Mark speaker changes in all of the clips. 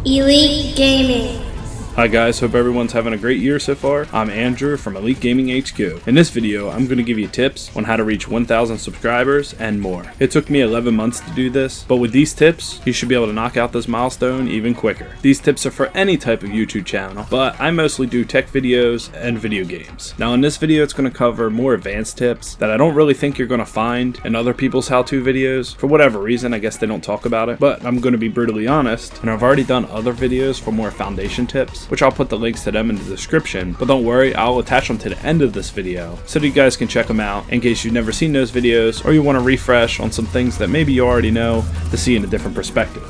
Speaker 1: Elite Gaming.
Speaker 2: Hi guys, hope everyone's having a great year so far. I'm Andrew from Elite Gaming HQ. In this video, I'm going to give you tips on how to reach 1,000 subscribers and more. It took me 11 months to do this, but with these tips, you should be able to knock out this milestone even quicker. These tips are for any type of YouTube channel, but I mostly do tech videos and video games. Now in this video, it's going to cover more advanced tips that I don't really think you're going to find in other people's how-to videos. For whatever reason, I guess they don't talk about it, but I'm going to be brutally honest, and I've already done other videos for more foundation tips, which I'll put the links to them in the description, but don't worry, I'll attach them to the end of this video so that you guys can check them out in case you've never seen those videos or you want to refresh on some things that maybe you already know to see in a different perspective.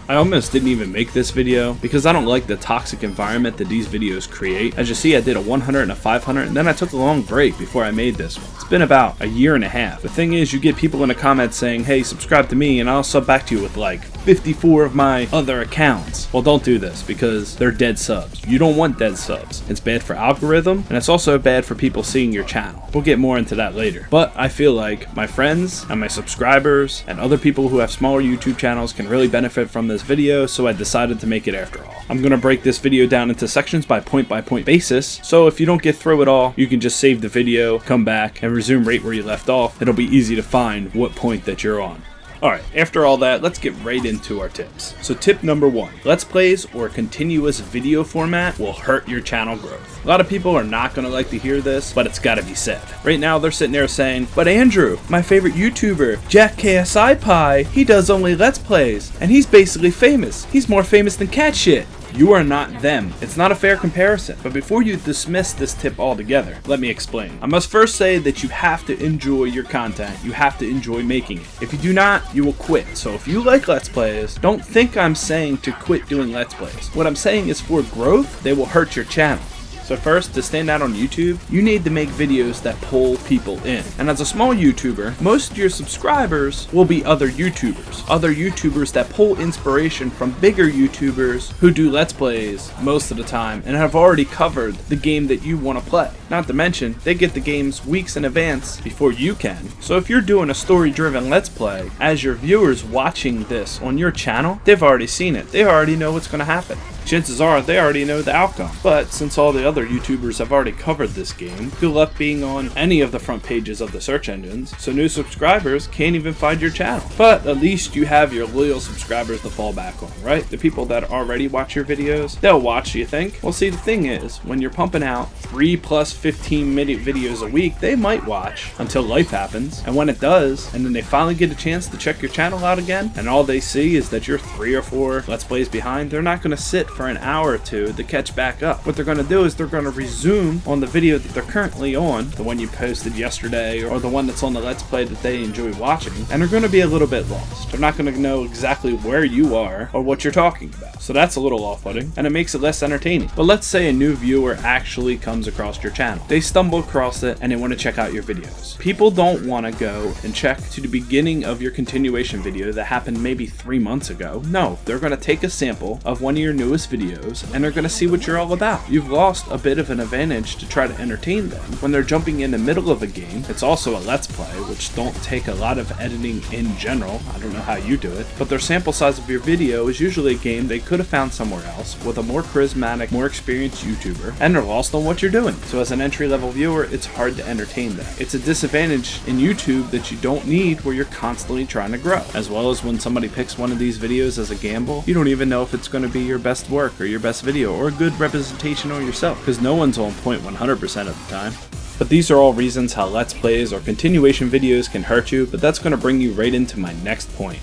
Speaker 2: I almost didn't even make this video because I don't like the toxic environment that these videos create. As you see, I did a 100 and a 500 and then I took a long break before I made this one. It's been about a year and a half. The thing is, you get people in the comments saying, hey, subscribe to me and I'll sub back to you with like 54 of my other accounts. Well, don't do this because they're dead subs. You don't want dead subs. It's bad for algorithm and it's also bad for people seeing your channel. We'll get more into that later. But I feel like my friends and my subscribers and other people who have smaller YouTube channels can really benefit from this video, so I decided to make it after all. I'm going to break this video down into sections by point basis, so if you don't get through it all, you can just save the video, come back, and resume right where you left off. It'll be easy to find what point that you're on. Alright, after all that, let's get right into our tips. So tip number 1, Let's Plays or continuous video format will hurt your channel growth. A lot of people are not going to like to hear this, but it's got to be said. Right now, they're sitting there saying, but Andrew, my favorite YouTuber, Jack KSI Pie, he does only Let's Plays, and he's basically famous. He's more famous than cat shit. You are not them. It's not a fair comparison. But before you dismiss this tip altogether, let me explain. I must first say that you have to enjoy your content. You have to enjoy making it. If you do not, you will quit. So if you like Let's Plays, don't think I'm saying to quit doing Let's Plays. What I'm saying is for growth, they will hurt your channel. So first, to stand out on YouTube, you need to make videos that pull people in. And as a small YouTuber, most of your subscribers will be other YouTubers. Other YouTubers that pull inspiration from bigger YouTubers who do Let's Plays most of the time and have already covered the game that you want to play. Not to mention, they get the games weeks in advance before you can. So if you're doing a story-driven Let's Play, as your viewers watching this on your channel, they've already seen it. They already know what's going to happen. Chances are they already know the outcome. But since all the other YouTubers have already covered this game, good luck being on any of the front pages of the search engines, so new subscribers can't even find your channel. But at least you have your loyal subscribers to fall back on, right? The people that already watch your videos, they'll watch, you think? Well, see, the thing is, when you're pumping out 3 plus 15-minute videos a week, they might watch until life happens, and when it does, and then they finally get a chance to check your channel out again, and all they see is that you're 3 or 4 Let's Plays behind, they're not going to sit for an hour or two to catch back up. What they're going to do is they're going to resume on the video that they're currently on, the one you posted yesterday or the one that's on the Let's Play that they enjoy watching, and they're going to be a little bit lost. They're not going to know exactly where you are or what you're talking about. So that's a little off-putting and it makes it less entertaining. But let's say a new viewer actually comes across your channel. They stumble across it and they want to check out your videos. People don't want to go and check to the beginning of your continuation video that happened maybe 3 months ago. No, they're going to take a sample of one of your newest videos and they're going to see what you're all about. You've lost a bit of an advantage to try to entertain them. When they're jumping in the middle of a game, it's also a Let's Play, which don't take a lot of editing in general. I don't know how you do it, but their sample size of your video is usually a game they could have found somewhere else with a more charismatic, more experienced YouTuber, and they're lost on what you're doing. So as an entry-level viewer, it's hard to entertain them. It's a disadvantage in YouTube that you don't need where you're constantly trying to grow. As well as when somebody picks one of these videos as a gamble, you don't even know if it's going to be your best work or your best video or a good representation of yourself, because no one's on point 100% of the time. But these are all reasons how Let's Plays or continuation videos can hurt you, but that's going to bring you right into my next point.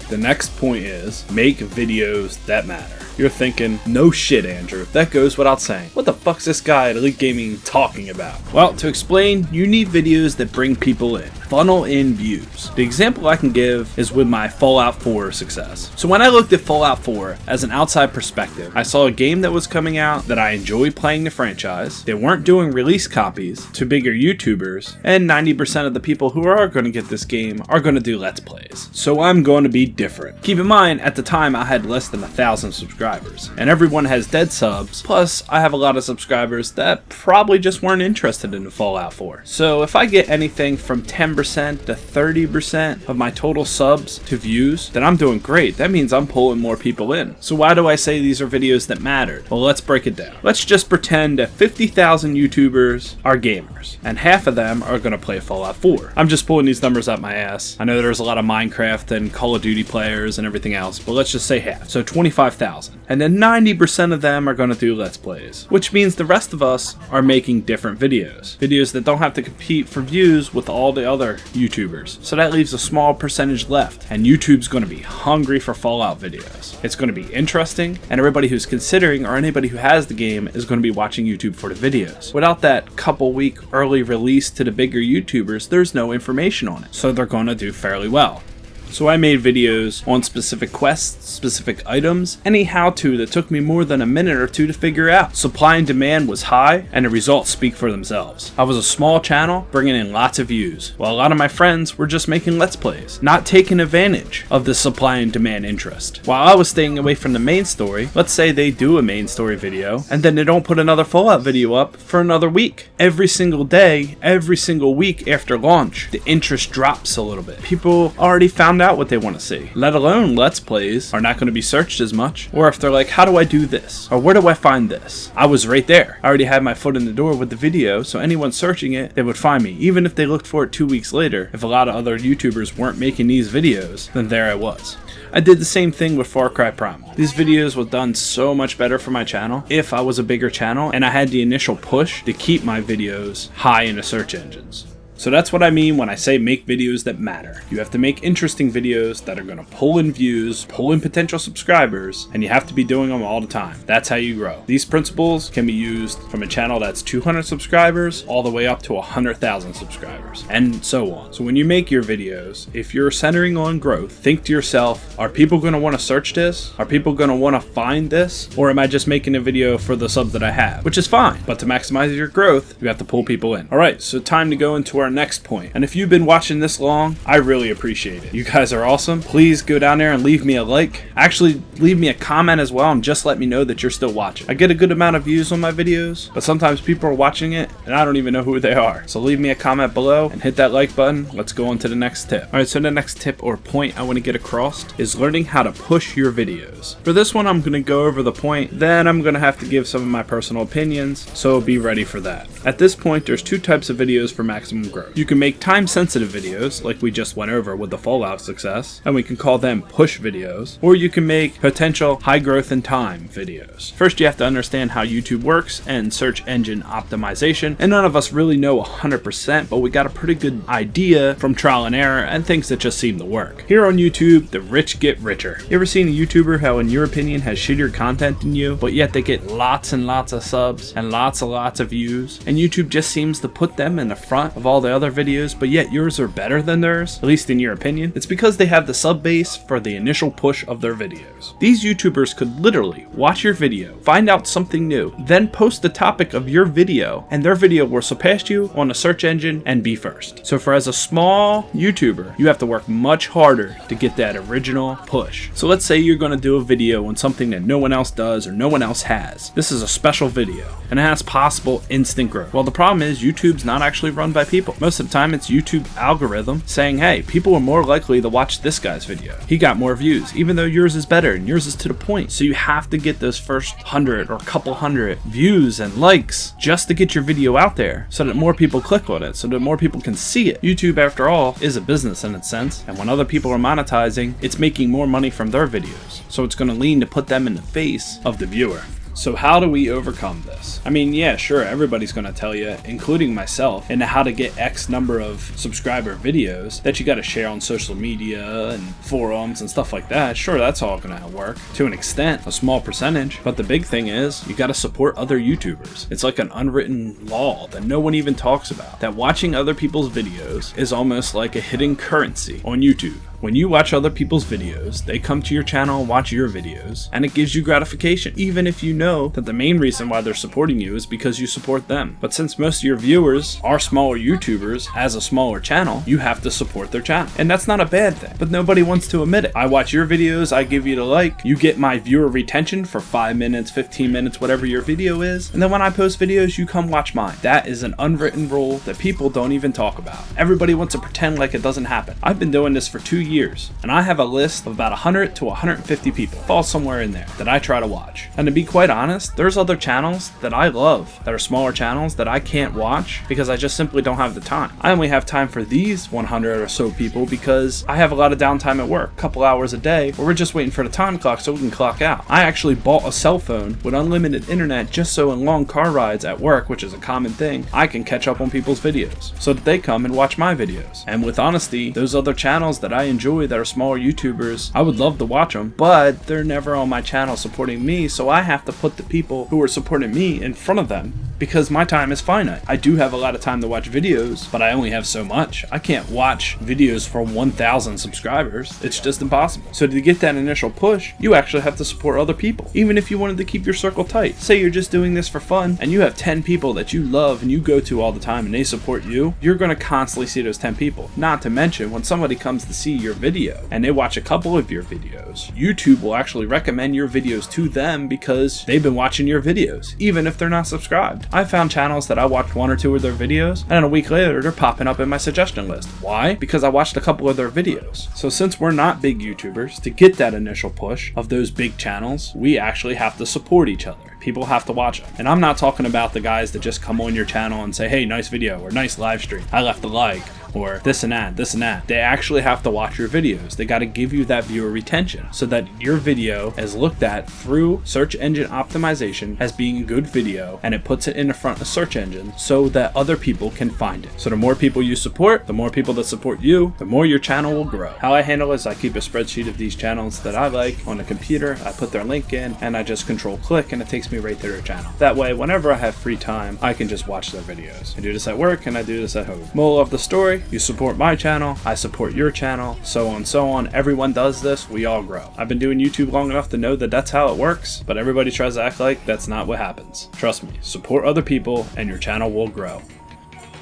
Speaker 2: The next point is, make videos that matter. You're thinking, no shit, Andrew, that goes without saying. What the fuck's this guy at Elite Gaming talking about? Well, to explain, you need videos that bring people in. Funnel in views. The example I can give is with my Fallout 4 success. So when I looked at Fallout 4 as an outside perspective, I saw a game that was coming out that I enjoyed playing the franchise. They weren't doing release copies to bigger YouTubers, and 90% of the people who are going to get this game are going to do Let's Plays. So I'm going to be different. Keep in mind, at the time I had less than 1,000 subscribers, and everyone has dead subs, plus I have a lot of subscribers that probably just weren't interested in Fallout 4. So if I get anything from 10% 20% to 30% of my total subs to views, then I'm doing great. That means I'm pulling more people in. So why do I say these are videos that mattered? Well, let's break it down. Let's just pretend that 50,000 YouTubers are gamers, and half of them are going to play Fallout 4. I'm just pulling these numbers out my ass. I know there's a lot of Minecraft and Call of Duty players and everything else, but let's just say half. So 25,000. And then 90% of them are going to do Let's Plays, which means the rest of us are making different videos. Videos that don't have to compete for views with all the other YouTubers. So that leaves a small percentage left, and YouTube's going to be hungry for Fallout videos. It's going to be interesting, and everybody who's considering or anybody who has the game is going to be watching YouTube for the videos. Without that couple week early release to the bigger YouTubers, there's no information on it. So they're going to do fairly well. So I made videos on specific quests, specific items, any how-to that took me more than a minute or two to figure out. Supply and demand was high, and the results speak for themselves. I was a small channel, bringing in lots of views, while a lot of my friends were just making Let's Plays, not taking advantage of the supply and demand interest. While I was staying away from the main story, let's say they do a main story video, and then they don't put another Fallout video up for another week. Every single day, every single week after launch, the interest drops a little bit. People already found out what they want to see, let alone Let's Plays are not going to be searched as much. Or if they're like, how do I do this? Or where do I find this? I was right there. I already had my foot in the door with the video, so anyone searching it, they would find me. Even if they looked for it 2 weeks later, if a lot of other YouTubers weren't making these videos, then there I was. I did the same thing with Far Cry Primal. These videos were done so much better for my channel if I was a bigger channel and I had the initial push to keep my videos high in the search engines. So that's what I mean when I say make videos that matter. You have to make interesting videos that are going to pull in views, pull in potential subscribers, and you have to be doing them all the time. That's how you grow. These principles can be used from a channel that's 200 subscribers all the way up to 100,000 subscribers, and so on. So when you make your videos, if you're centering on growth, think to yourself, are people going to want to search this? Are people going to want to find this? Or am I just making a video for the subs that I have? Which is fine, but to maximize your growth, you have to pull people in. Alright, so time to go into our next point. And if you've been watching this long, I really appreciate it. You guys are awesome. Please go down there and leave me a like. Actually, leave me a comment as well and just let me know that you're still watching. I get a good amount of views on my videos, but sometimes people are watching it and I don't even know who they are. So leave me a comment below and hit that like button. Let's go on to the next tip. Alright, so the next tip or point I want to get across is learning how to push your videos. For this one, I'm going to go over the point, then I'm going to have to give some of my personal opinions, so be ready for that. At this point, there's two types of videos for maximum growth. You can make time-sensitive videos, like we just went over with the Fallout success, and we can call them push videos, or you can make potential high growth in time videos. First, you have to understand how YouTube works and search engine optimization, and none of us really know 100%, but we got a pretty good idea from trial and error and things that just seem to work. Here on YouTube, the rich get richer. You ever seen a YouTuber how, in your opinion, has shittier content than you, but yet they get lots and lots of subs and lots of views, and YouTube just seems to put them in the front of all the other videos, but yet yours are better than theirs, at least in your opinion? It's because they have the sub base for the initial push of their videos. These YouTubers could literally watch your video, find out something new, then post the topic of your video, and their video will surpass you on the search engine and be first. So for as a small YouTuber, you have to work much harder to get that original push. So let's say you're going to do a video on something that no one else does or no one else has. This is a special video, and it has possible instant growth. Well, the problem is YouTube's not actually run by people. Most of the time, it's YouTube algorithm saying, hey, people are more likely to watch this guy's video. He got more views, even though yours is better and yours is to the point. So you have to get those first 100 or couple hundred views and likes just to get your video out there so that more people click on it, so that more people can see it. YouTube, after all, is a business in its sense, and when other people are monetizing, it's making more money from their videos. So it's going to lean to put them in the face of the viewer. So how do we overcome this? I mean, yeah, sure, everybody's going to tell you, including myself, into how to get X number of subscriber videos that you got to share on social media and forums and stuff like that. Sure, that's all going to work to an extent, a small percentage. But the big thing is you got to support other YouTubers. It's like an unwritten law that no one even talks about, that watching other people's videos is almost like a hidden currency on YouTube. When you watch other people's videos, they come to your channel and watch your videos, and it gives you gratification, even if you know that the main reason why they're supporting you is because you support them. But since most of your viewers are smaller YouTubers as a smaller channel, you have to support their channel. And that's not a bad thing, but nobody wants to admit it. I watch your videos, I give you the like, you get my viewer retention for 5 minutes, 15 minutes, whatever your video is, and then when I post videos, you come watch mine. That is an unwritten rule that people don't even talk about. Everybody wants to pretend like it doesn't happen. I've been doing this for 2 years, and I have a list of about 100 to 150 people, fall somewhere in there, that I try to watch. And to be quite honest, there's other channels that I love that are smaller channels that I can't watch because I just simply don't have the time. I only have time for these 100 or so people because I have a lot of downtime at work, a couple hours a day, where we're just waiting for the time clock so we can clock out. I actually bought a cell phone with unlimited internet just so in long car rides at work, which is a common thing, I can catch up on people's videos so that they come and watch my videos. And with honesty, those other channels that I enjoy that are smaller YouTubers, I would love to watch them, but they're never on my channel supporting me, so I have to put the people who are supporting me in front of them because my time is finite. I do have a lot of time to watch videos, but I only have so much. I can't watch videos for 1,000 subscribers. It's just impossible. So to get that initial push, you actually have to support other people. Even if you wanted to keep your circle tight. Say you're just doing this for fun and you have 10 people that you love and you go to all the time and they support you, you're going to constantly see those 10 people. Not to mention when somebody comes to see your video and they watch a couple of your videos, YouTube will actually recommend your videos to them because they've been watching your videos, even if they're not subscribed. I found channels that I watched 1 or 2 of their videos and then a week later they're popping up in my suggestion list. Why? Because I watched a couple of their videos. So since we're not big YouTubers, to get that initial push of those big channels, we actually have to support each other. People have to watch them. And I'm not talking about the guys that just come on your channel and say, hey, nice video, or nice live stream, I left a like, or this and that, this and that. They actually have to watch your videos. They got to give you that viewer retention so that your video is looked at through search engine optimization as being a good video, and it puts it in the front of search engine so that other people can find it. So the more people you support, the more people that support you, the more your channel will grow. How I handle is I keep a spreadsheet of these channels that I like on the computer, I put their link in, and I just control click and it takes me right to their channel. That way, whenever I have free time, I can just watch their videos. I do this at work and I do this at home. Moral of the story, you support my channel, I support your channel, so on, so on. Everyone does this, we all grow. I've been doing YouTube long enough to know that that's how it works, but everybody tries to act like that's not what happens. Trust me, support other people and your channel will grow.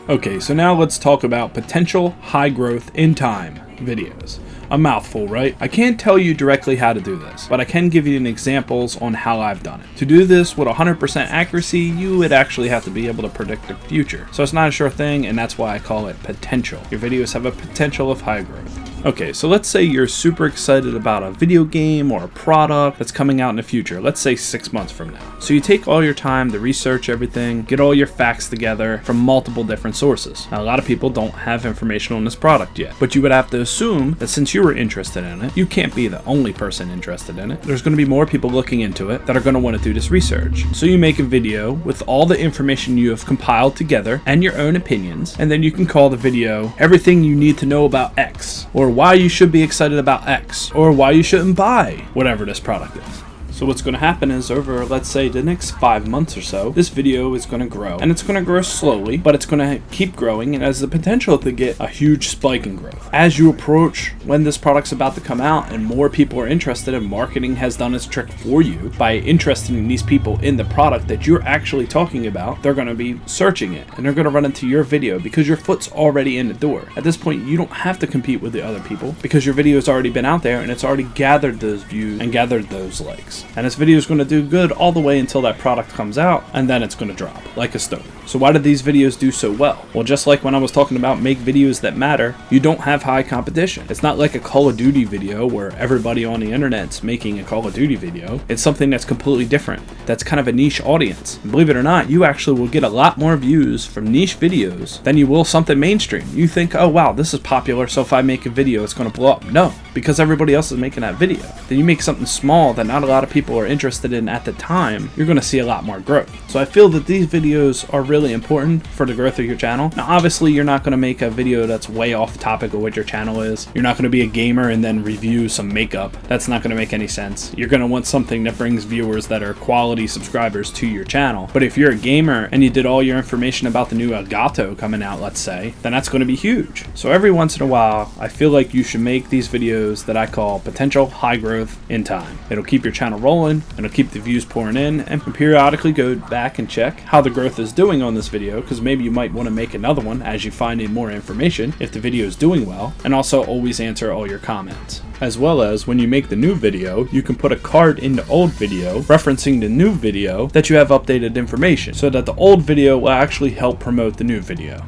Speaker 2: Okay, so now let's talk about potential high growth in time videos. A mouthful, right? I can't tell you directly how to do this, but I can give you an examples on how I've done it. To do this with 100% accuracy, you would actually have to be able to predict the future. So it's not a sure thing, and that's why I call it potential. Your videos have a potential of high growth. Okay, so let's say you're super excited about a video game or a product that's coming out in the future, let's say 6 months from now. So you take all your time to research everything, get all your facts together from multiple different sources. Now, a lot of people don't have information on this product yet, but you would have to assume that since you were interested in it, you can't be the only person interested in it. There's going to be more people looking into it that are going to want to do this research. So you make a video with all the information you have compiled together and your own opinions, and then you can call the video Everything You Need to Know About X, or Why You Should Be Excited About X, or Why You Shouldn't Buy whatever this product is. So what's going to happen is over, let's say, the next 5 months or so, this video is going to grow. And it's going to grow slowly, but it's going to keep growing and has the potential to get a huge spike in growth. As you approach when this product's about to come out and more people are interested, and marketing has done its trick for you by interesting these people in the product that you're actually talking about, they're going to be searching it and they're going to run into your video because your foot's already in the door. At this point, you don't have to compete with the other people because your video has already been out there and it's already gathered those views and gathered those likes. And this video is going to do good all the way until that product comes out, and then it's going to drop like a stone. So why did these videos do so well? Well, just like when I was talking about make videos that matter, you don't have high competition. It's not like a Call of Duty video where everybody on the internet's making a Call of Duty video. It's something that's completely different. That's kind of a niche audience. And believe it or not, you actually will get a lot more views from niche videos than you will something mainstream. You think, oh wow, this is popular, so if I make a video, it's going to blow up. No, because everybody else is making that video. Then you make something small that not a lot of people are interested in at the time, you're going to see a lot more growth. So I feel that these videos are really important for the growth of your channel. Now obviously you're not going to make a video that's way off topic of what your channel is. You're not going to be a gamer and then review some makeup. That's not going to make any sense. You're going to want something that brings viewers that are quality subscribers to your channel. But if you're a gamer and you did all your information about the new Elgato coming out, let's say, then that's going to be huge. So every once in a while, I feel like you should make these videos that I call potential high growth in time. It'll keep your channel rolling, it'll keep the views pouring in, and periodically go back and check how the growth is doing on this video, because maybe you might want to make another one as you find in more information if the video is doing well, and also always answer all your comments. As well as when you make the new video, you can put a card in the old video referencing the new video that you have updated information, so that the old video will actually help promote the new video.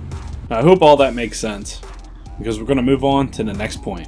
Speaker 2: I hope all that makes sense, because we're going to move on to the next point.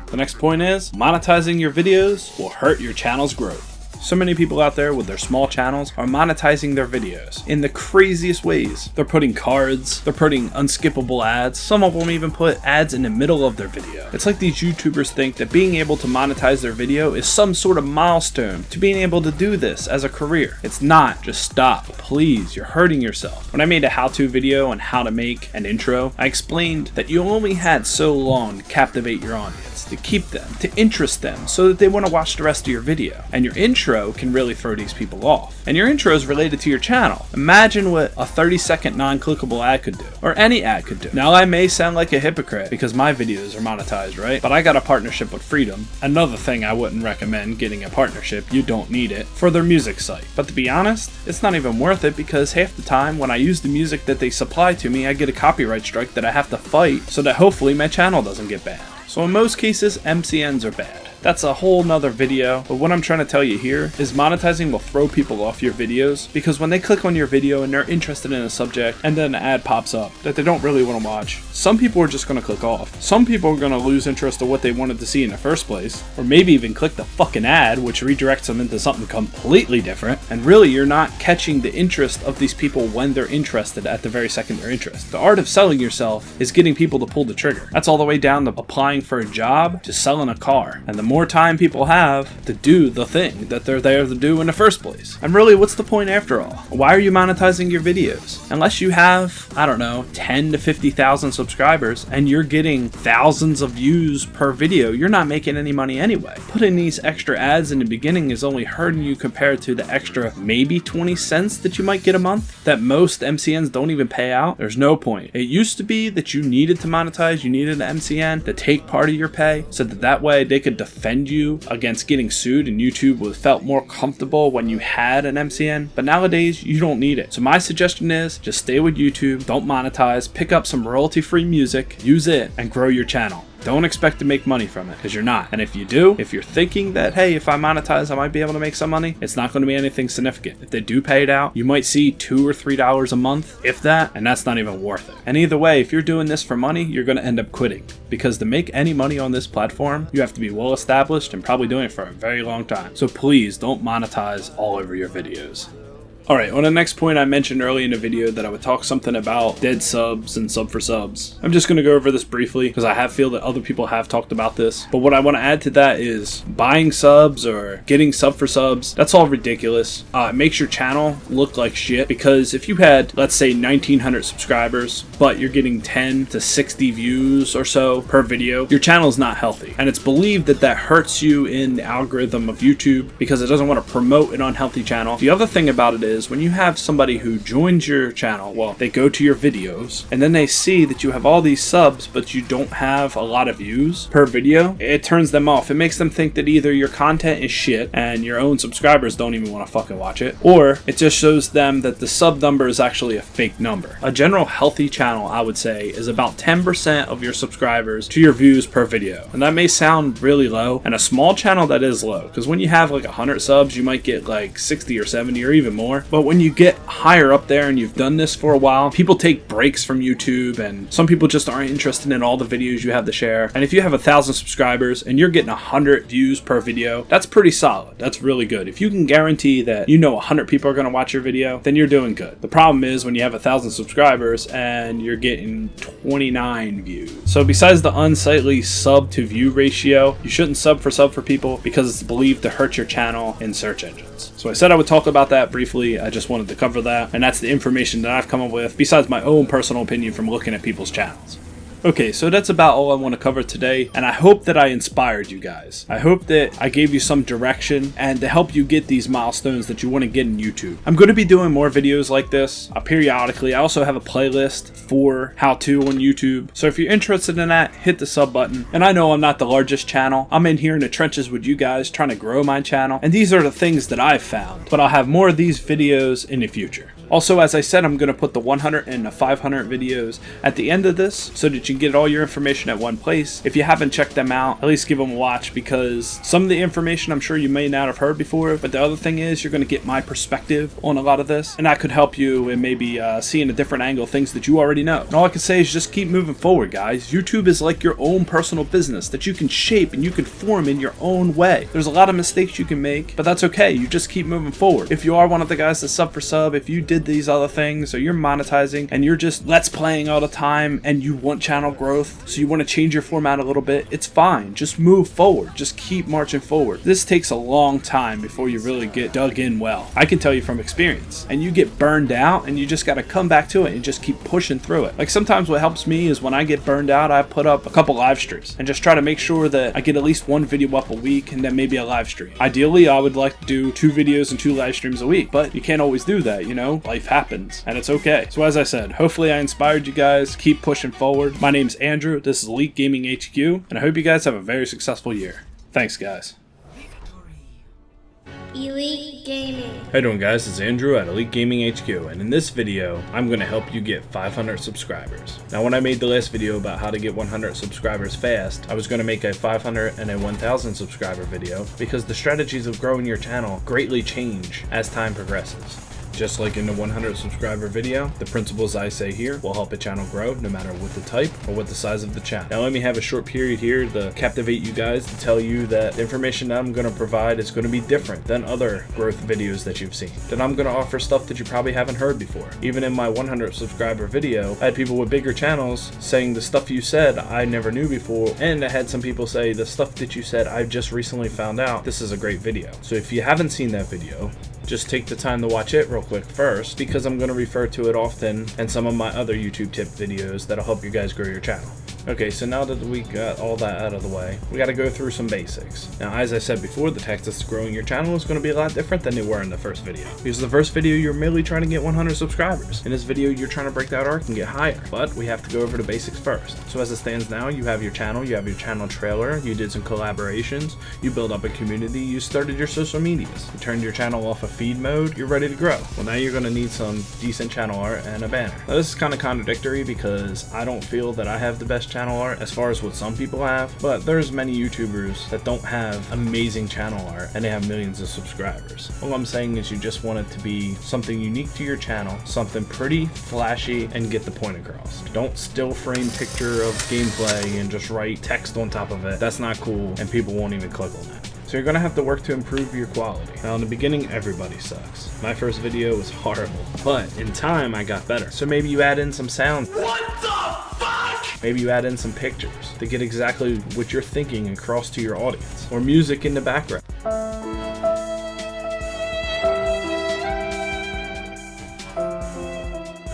Speaker 2: The next point is monetizing your videos will hurt your channel's growth. So many people out there with their small channels are monetizing their videos in the craziest ways. They're putting cards, they're putting unskippable ads, some of them even put ads in the middle of their video. It's like these YouTubers think that being able to monetize their video is some sort of milestone to being able to do this as a career. It's not. Just stop. Please, you're hurting yourself. When I made a how-to video on how to make an intro, I explained that you only had so long to captivate your audience, to keep them, to interest them so that they want to watch the rest of your video. And your intro can really throw these people off. And your intro is related to your channel. Imagine what a 30-second non-clickable ad could do, or any ad could do. Now I may sound like a hypocrite because my videos are monetized, right? But I got a partnership with Freedom. Another thing I wouldn't recommend getting a partnership, you don't need it, for their music site. But to be honest, it's not even worth it because half the time when I use the music that they supply to me, I get a copyright strike that I have to fight so that hopefully my channel doesn't get banned. So in most cases, MCNs are bad. That's a whole nother video, but what I'm trying to tell you here is monetizing will throw people off your videos because when they click on your video and they're interested in a subject and then an ad pops up that they don't really want to watch, some people are just going to click off. Some people are going to lose interest in what they wanted to see in the first place, or maybe even click the fucking ad, which redirects them into something completely different. And really, you're not catching the interest of these people when they're interested at the very second they're interested. The art of selling yourself is getting people to pull the trigger. That's all the way down to applying for a job to selling a car. And the more time people have to do the thing that they're there to do in the first place. And really, what's the point after all? Why are you monetizing your videos? Unless you have, I don't know, 10 to 50,000 subscribers and you're getting thousands of views per video, you're not making any money anyway. Putting these extra ads in the beginning is only hurting you compared to the extra maybe 20 cents that you might get a month that most MCNs don't even pay out. There's no point. It used to be that you needed to monetize, you needed an MCN to take part of your pay so that way they could defend you against getting sued, and YouTube felt more comfortable when you had an MCN, but nowadays you don't need it. So my suggestion is just stay with YouTube, don't monetize, pick up some royalty-free music, use it, and grow your channel. Don't expect to make money from it, because you're not. And if you do, if you're thinking that, hey, if I monetize, I might be able to make some money, it's not going to be anything significant. If they do pay it out, you might see $2 or $3 a month, if that, and that's not even worth it. And either way, if you're doing this for money, you're going to end up quitting, because to make any money on this platform, you have to be well established and probably doing it for a very long time. So please don't monetize all over your videos. Alright, on the next point, I mentioned early in the video that I would talk something about dead subs and sub for subs. I'm just going to go over this briefly because I feel that other people have talked about this. But what I want to add to that is buying subs or getting sub for subs, that's all ridiculous. It makes your channel look like shit because if you had, let's say, 1,900 subscribers, but you're getting 10 to 60 views or so per video, your channel is not healthy. And it's believed that that hurts you in the algorithm of YouTube because it doesn't want to promote an unhealthy channel. The other thing about it is when you have somebody who joins your channel, well, they go to your videos and then they see that you have all these subs but you don't have a lot of views per video, it turns them off. It makes them think that either your content is shit and your own subscribers don't even want to fucking watch it, or it just shows them that the sub number is actually a fake number. A general healthy channel, I would say, is about 10% of your subscribers to your views per video. And that may sound really low, and a small channel that is low, because when you have like 100 subs, you might get like 60 or 70 or even more. lower. But when you get higher up there and you've done this for a while, people take breaks from YouTube, and some people just aren't interested in all the videos you have to share. And if you have 1,000 subscribers and you're getting 100 views per video, that's pretty solid. That's really good. If you can guarantee that 100 people are going to watch your video, then you're doing good. The problem is when you have 1,000 subscribers and you're getting 29 views. So besides the unsightly sub to view ratio, you shouldn't sub for people because it's believed to hurt your channel in search engines. So I said I would talk about that briefly. I just wanted to cover that, and that's the information that I've come up with besides my own personal opinion from looking at people's channels. Okay, so that's about all I want to cover today, and I hope that I inspired you guys. I hope that I gave you some direction and to help you get these milestones that you want to get in YouTube. I'm going to be doing more videos like this periodically. I also have a playlist for how-to on YouTube, so if you're interested in that, hit the sub button. And I know I'm not the largest channel. I'm in here in the trenches with you guys trying to grow my channel, and these are the things that I've found, but I'll have more of these videos in the future. Also, as I said, I'm going to put the 100 and the 500 videos at the end of this so that you can get all your information at one place. If you haven't checked them out, at least give them a watch, because some of the information I'm sure you may not have heard before, but the other thing is you're going to get my perspective on a lot of this, and that could help you in maybe seeing a different angle, things that you already know. And all I can say is just keep moving forward, guys. YouTube is like your own personal business that you can shape and you can form in your own way. There's a lot of mistakes you can make, but that's okay. You just keep moving forward. If you are one of the guys that sub for sub, if you did these other things, or you're monetizing and you're just let's playing all the time and you want channel growth, so you want to change your format a little bit, it's fine. Just move forward. Just keep marching forward. This takes a long time before you really get dug in well. I can tell you from experience. And you get burned out and you just got to come back to it and just keep pushing through it. Like sometimes what helps me is when I get burned out, I put up a couple live streams and just try to make sure that I get at least one video up a week and then maybe a live stream. Ideally, I would like to do 2 videos and 2 live streams a week, but you can't always do that, life happens and it's okay. So as I said, hopefully I inspired you guys. Keep pushing forward. My name's Andrew. This is Elite Gaming HQ, and I hope you guys have a very successful year. Thanks, guys.
Speaker 1: Elite Gaming.
Speaker 2: How you doing, guys? It's Andrew at Elite Gaming HQ, and in this video, I'm going to help you get 500 subscribers. Now, when I made the last video about how to get 100 subscribers fast, I was going to make a 500 and a 1,000 subscriber video because the strategies of growing your channel greatly change as time progresses. Just like in the 100 subscriber video, the principles I say here will help a channel grow no matter what the type or what the size of the channel. Now let me have a short period here to captivate you guys, to tell you that the information that I'm going to provide is going to be different than other growth videos that you've seen. That I'm going to offer stuff that you probably haven't heard before. Even in my 100 subscriber video, I had people with bigger channels saying the stuff you said I never knew before, and I had some people say the stuff that you said I just recently found out. This is a great video. So if you haven't seen that video, just take the time to watch it real quick first, because I'm going to refer to it often in some of my other YouTube tip videos that'll help you guys grow your channel. Okay, so now that we got all that out of the way, we got to go through some basics. Now, as I said before, the tactics to growing your channel is going to be a lot different than they were in the first video. Because the first video, you're merely trying to get 100 subscribers. In this video, you're trying to break that arc and get higher. But we have to go over the basics first. So as it stands now, you have your channel trailer, you did some collaborations, you build up a community, you started your social medias, you turned your channel off of feed mode, you're ready to grow. Well, now you're going to need some decent channel art and a banner. Now, this is kind of contradictory because I don't feel that I have the best channel art as far as what some people have, but there's many YouTubers that don't have amazing channel art and they have millions of subscribers. All I'm saying is you just want it to be something unique to your channel, something pretty, flashy, and get the point across. Don't still frame picture of gameplay and just write text on top of it. That's not cool and people won't even click on that. So you're going to have to work to improve your quality. Now in the beginning, everybody sucks. My first video was horrible, but in time I got better. So maybe you add in some sound. What the fuck? Maybe you add in some pictures to get exactly what you're thinking across to your audience. Or music in the background.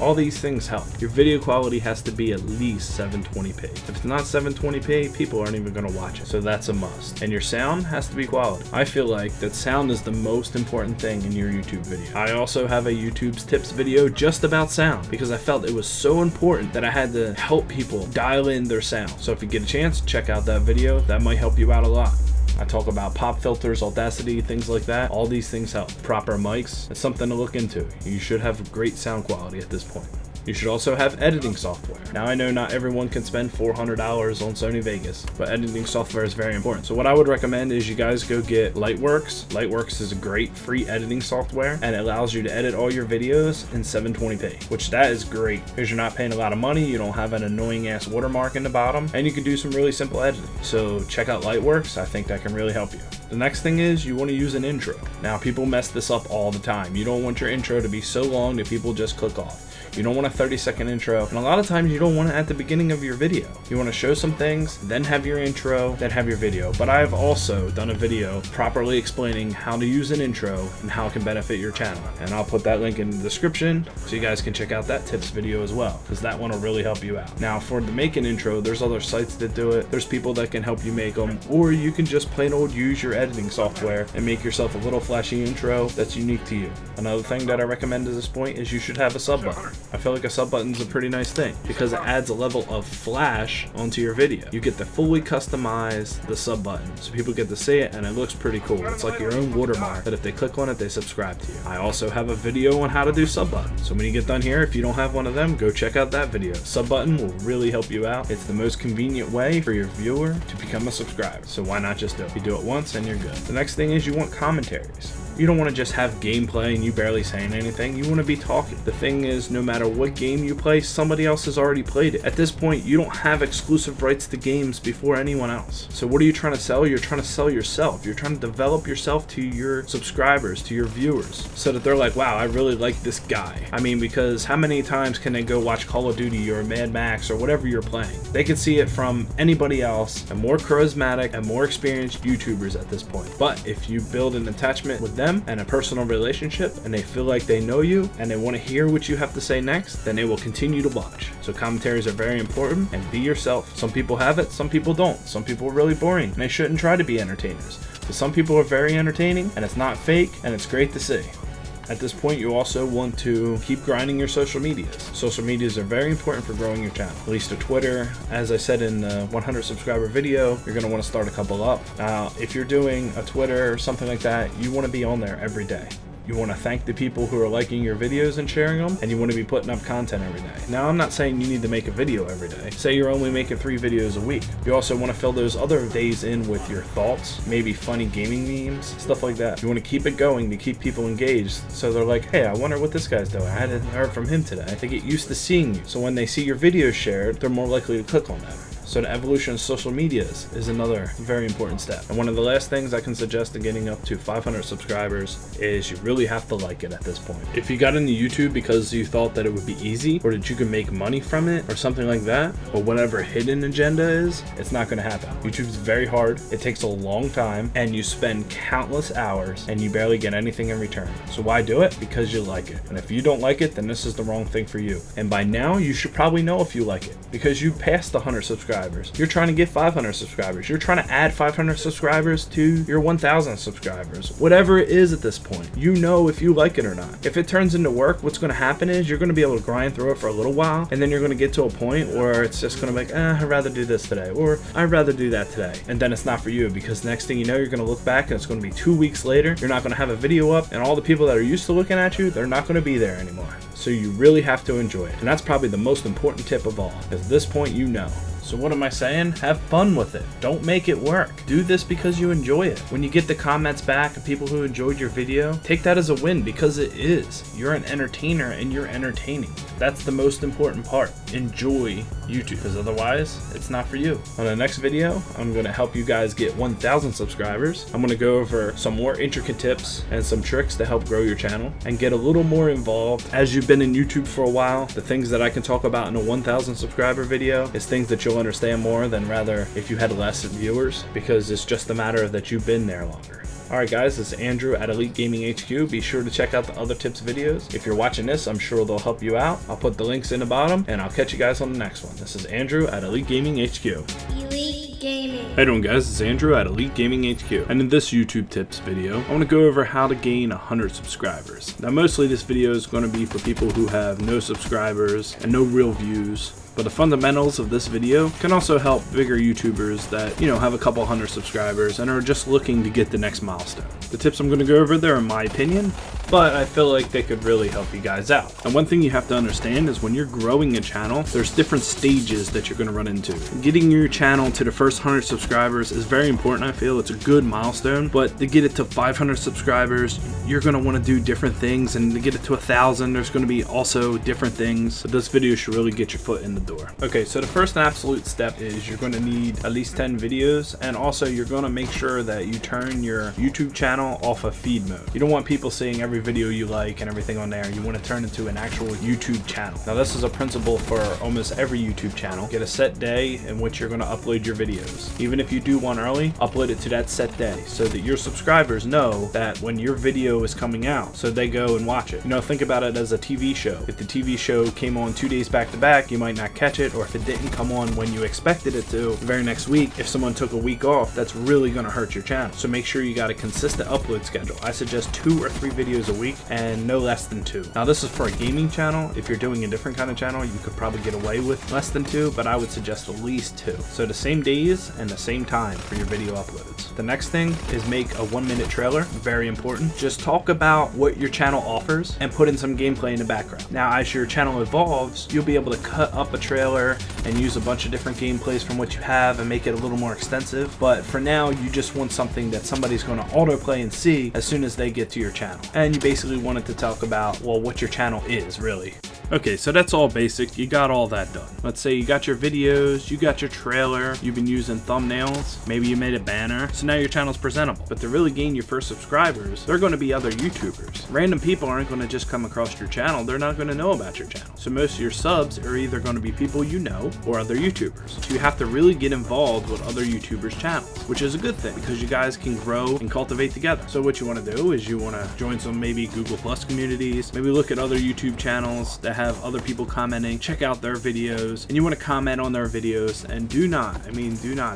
Speaker 2: All these things help. Your video quality has to be at least 720p. If it's not 720p, people aren't even gonna watch it. So that's a must. And your sound has to be quality. I feel like that sound is the most important thing in your YouTube video. I also have a YouTube's tips video just about sound because I felt it was so important that I had to help people dial in their sound. So if you get a chance, check out that video. That might help you out a lot. I talk about pop filters, Audacity, things like that. All these things help. Proper mics, it's something to look into. You should have great sound quality at this point. You should also have editing software. Now I know not everyone can spend $400 on Sony Vegas, but editing software is very important. So what I would recommend is you guys go get Lightworks. Lightworks is a great free editing software, and it allows you to edit all your videos in 720p, which that is great because you're not paying a lot of money, you don't have an annoying ass watermark in the bottom, and you can do some really simple editing. So check out Lightworks. I think that can really help you. The next thing is you want to use an intro. Now people mess this up all the time. You don't want your intro to be so long that people just click off. You don't want a 30-second intro, and a lot of times you don't want it at the beginning of your video. You want to show some things, then have your intro, then have your video. But I've also done a video properly explaining how to use an intro and how it can benefit your channel. And I'll put that link in the description so you guys can check out that tips video as well, because that one will really help you out. Now for the make an intro, there's other sites that do it. There's people that can help you make them, or you can just plain old use your editing software and make yourself a little flashy intro that's unique to you. Another thing that I recommend at this point is you should have a sub button. I feel like a sub button is a pretty nice thing because it adds a level of flash onto your video. You get to fully customize the sub button so people get to see it, and it looks pretty cool. It's like your own watermark that if they click on it, they subscribe to you. I also have a video on how to do sub buttons. So when you get done here, if you don't have one of them, go check out that video. Sub button will really help you out. It's the most convenient way for your viewer to become a subscriber. So why not just do it? You do it once and you're good. The next thing is you want commentaries. You don't want to just have gameplay and you barely saying anything. You want to be talking. The thing is, no matter what game you play, somebody else has already played it. At this point, you don't have exclusive rights to games before anyone else. So what are you trying to sell? You're trying to sell yourself. You're trying to develop yourself to your subscribers, to your viewers, so that they're like, wow, I really like this guy. I mean, because how many times can they go watch Call of Duty or Mad Max or whatever you're playing? They can see it from anybody else, and more charismatic and more experienced YouTubers at this point. But if you build an attachment with them and a personal relationship, and they feel like they know you and they want to hear what you have to say next, then they will continue to watch. So commentaries are very important, and be yourself. Some people have it, some people don't. Some people are really boring and they shouldn't try to be entertainers. But some people are very entertaining, and it's not fake, and it's great to see. At this point, you also want to keep grinding your social medias. Social medias are very important for growing your channel. At least to Twitter. As I said in the 100 subscriber video, you're going to want to start a couple up. If you're doing a Twitter or something like that, you want to be on there every day. You want to thank the people who are liking your videos and sharing them, and you want to be putting up content every day. Now, I'm not saying you need to make a video every day. Say you're only making 3 videos a week. You also want to fill those other days in with your thoughts, maybe funny gaming memes, stuff like that. You want to keep it going to keep people engaged, so they're like, hey, I wonder what this guy's doing. I hadn't heard from him today. They get used to seeing you. So when they see your videos shared, they're more likely to click on that. So the evolution of social medias is another very important step. And one of the last things I can suggest in getting up to 500 subscribers is you really have to like it at this point. If you got into YouTube because you thought that it would be easy, or that you could make money from it, or something like that, or whatever hidden agenda is, it's not gonna happen. YouTube's very hard, it takes a long time, and you spend countless hours, and you barely get anything in return. So why do it? Because you like it. And if you don't like it, then this is the wrong thing for you. And by now, you should probably know if you like it, because you passed 100 subscribers. You're trying to get 500 subscribers. You're trying to add 500 subscribers to your 1,000 subscribers. Whatever it is at this point, you know if you like it or not. If it turns into work, what's going to happen is you're going to be able to grind through it for a little while, and then you're going to get to a point where it's just going to be like, I'd rather do this today, or I'd rather do that today. And then it's not for you, because next thing you know, you're going to look back and it's going to be 2 weeks later. You're not going to have a video up, and all the people that are used to looking at you, they're not going to be there anymore. So you really have to enjoy it. And that's probably the most important tip of all. At this point, you know. So what am I saying? Have fun with it. Don't make it work. Do this because you enjoy it. When you get the comments back of people who enjoyed your video, take that as a win, because it is. You're an entertainer and you're entertaining. That's the most important part. Enjoy YouTube, because otherwise it's not for you. On the next video, I'm going to help you guys get 1,000 subscribers. I'm going to go over some more intricate tips and some tricks to help grow your channel and get a little more involved. As you've been in YouTube for a while, the things that I can talk about in a 1,000 subscriber video is things that you'll understand more than rather if you had less viewers, because it's just a matter of that you've been there longer. Alright guys, this is Andrew at Elite Gaming HQ. Be sure to check out the other tips videos. If you're watching this, I'm sure they'll help you out. I'll put the links in the bottom, and I'll catch you guys on the next one. This is Andrew at Elite Gaming HQ.
Speaker 1: Elite Gaming.
Speaker 2: How you doing guys, this is Andrew at Elite Gaming HQ. And in this YouTube tips video, I want to go over how to gain 100 subscribers. Now mostly this video is going to be for people who have no subscribers and no real views. But the fundamentals of this video can also help bigger YouTubers that, have a couple hundred subscribers and are just looking to get the next milestone. The tips I'm going to go over there, in my opinion, but I feel like they could really help you guys out. And one thing you have to understand is when you're growing a channel, there's different stages that you're going to run into. Getting your channel to the first 100 subscribers is very important. I feel it's a good milestone, but to get it to 500 subscribers, you're going to want to do different things, and to get it to 1,000, there's going to be also different things. But this video should really get your foot in the door. Okay, so the first and absolute step is you're going to need at least 10 videos, and also you're going to make sure that you turn your YouTube channel off of feed mode. You don't want people seeing every video you like and everything on there. You want to turn it to an actual YouTube channel. Now this is a principle for almost every YouTube channel. Get a set day in which you're going to upload your videos. Even if you do one early, upload it to that set day so that your subscribers know that when your video is coming out, so they go and watch it. You know, think about it as a TV show. If the TV show came on 2 days back to back, you might not catch it, or if it didn't come on when you expected it to the very next week, if someone took a week off, that's really going to hurt your channel. So make sure you got a consistent upload schedule. I suggest 2 or 3 videos a week and no less than 2. Now this is for a gaming channel. If you're doing a different kind of channel, you could probably get away with less than 2, but I would suggest at least 2. So the same days and the same time for your video uploads. The next thing is make a 1-minute trailer. Very important. Just talk about what your channel offers and put in some gameplay in the background. Now as your channel evolves, you'll be able to cut up a trailer and use a bunch of different gameplays from what you have and make it a little more extensive. But for now, you just want something that somebody's going to autoplay and see as soon as they get to your channel. And you basically wanted to talk about, well, what your channel is really. Okay, so that's all basic. You got all that done. Let's say you got your videos, you got your trailer, you've been using thumbnails, maybe you made a banner, so now your channel's presentable. But to really gain your first subscribers, they're going to be other YouTubers. Random people aren't going to just come across your channel, they're not going to know about your channel. So most of your subs are either going to be people you know or other YouTubers. So you have to really get involved with other YouTubers' channels, which is a good thing because you guys can grow and cultivate together. So what you want to do is you want to join some maybe Google Plus communities, maybe look at other YouTube channels that have other people commenting, check out their videos, and you want to comment on their videos. And do not,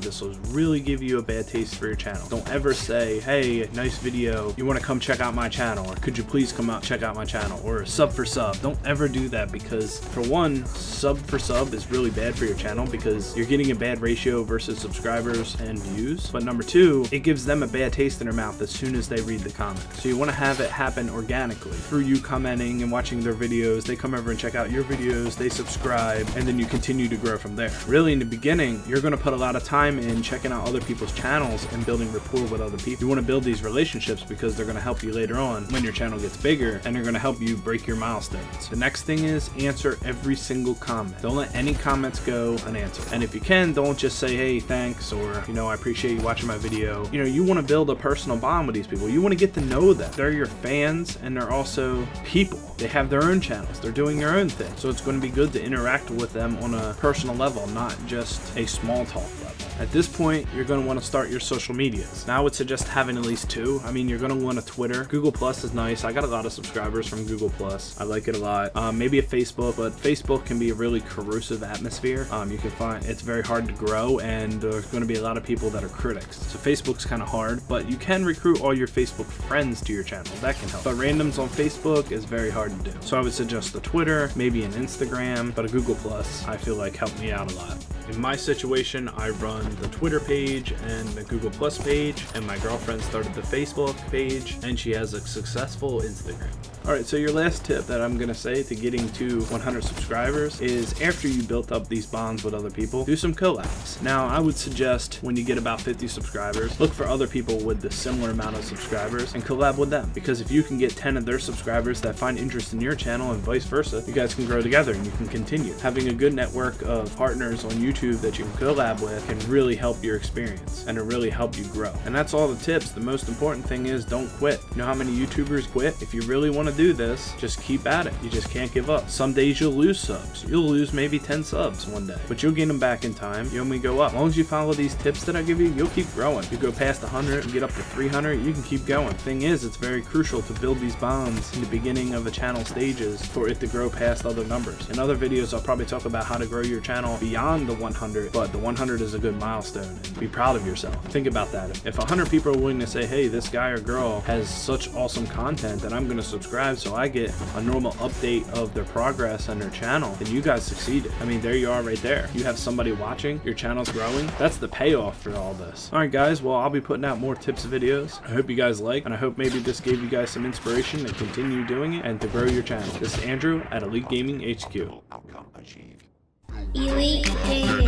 Speaker 2: this will really give you a bad taste for your channel. Don't ever say, hey, nice video, you want to come check out my channel, or could you please come out check out my channel, or sub for sub. Don't ever do that, because for one, sub for sub is really bad for your channel because you're getting a bad ratio versus subscribers and views. But number 2, it gives them a bad taste in their mouth as soon as they read the comment. So you want to have it happen organically through you commenting and watching their videos. They come over and check out your videos, they subscribe, and then you continue to grow from there. Really, in the beginning, you're going to put a lot of time in checking out other people's channels and building rapport with other people. You want to build these relationships because they're going to help you later on when your channel gets bigger, and they're going to help you break your milestones. The next thing is answer every single comment. Don't let any comments go unanswered. And if you can, don't just say, hey, thanks, or, you know, I appreciate you watching my video. You know, you want to build a personal bond with these people. You want to get to know them. They're your fans, and they're also people. They have their own channels. They're doing their own thing. So it's going to be good to interact with them on a personal level, not just a small talk level. At this point, you're going to want to start your social medias. Now I would suggest having at least 2. I mean, you're going to want a Twitter. Google Plus is nice. I got a lot of subscribers from Google Plus. I like it a lot. Maybe a Facebook, but Facebook can be a really corrosive atmosphere. You can find it's very hard to grow, and there's going to be a lot of people that are critics. So Facebook's kind of hard, but you can recruit all your Facebook friends to your channel. That can help. But randoms on Facebook is very hard to do. So I would suggest a Twitter, maybe an Instagram, but a Google Plus I feel like helped me out a lot. In my situation, I run the Twitter page and the Google Plus page, and my girlfriend started the Facebook page, and she has a successful Instagram. Alright, so your last tip that I'm going to say to getting to 100 subscribers is after you built up these bonds with other people, do some collabs. Now, I would suggest when you get about 50 subscribers, look for other people with the similar amount of subscribers and collab with them. Because if you can get 10 of their subscribers that find interest in your channel and vice versa, you guys can grow together and you can continue. Having a good network of partners on YouTube that you can collab with can really help your experience and it really help you grow. And that's all the tips. The most important thing is don't quit. You know how many YouTubers quit? If you really want to do this, just keep at it. You just can't give up. Some days you'll lose subs. You'll lose maybe 10 subs one day, but you'll gain them back in time. You only go up. As long as you follow these tips that I give you, you'll keep growing. You go past 100 and get up to 300, you can keep going. Thing is, it's very crucial to build these bonds in the beginning of the channel stages for it to grow past other numbers. In other videos, I'll probably talk about how to grow your channel beyond the 100, but the 100 is a good milestone, and be proud of yourself. Think about that. If 100 people are willing to say, hey, this guy or girl has such awesome content that I'm going to subscribe subscribe so I get a normal update of their progress on their channel, then you guys succeeded. I mean, there you are right there. You have somebody watching, your channel's growing. That's the payoff for all this. Alright guys, well, I'll be putting out more tips videos. I hope you guys like, and I hope maybe this gave you guys some inspiration to continue doing it and to grow your channel. This is Andrew at Elite Gaming HQ.
Speaker 1: Elite Gaming.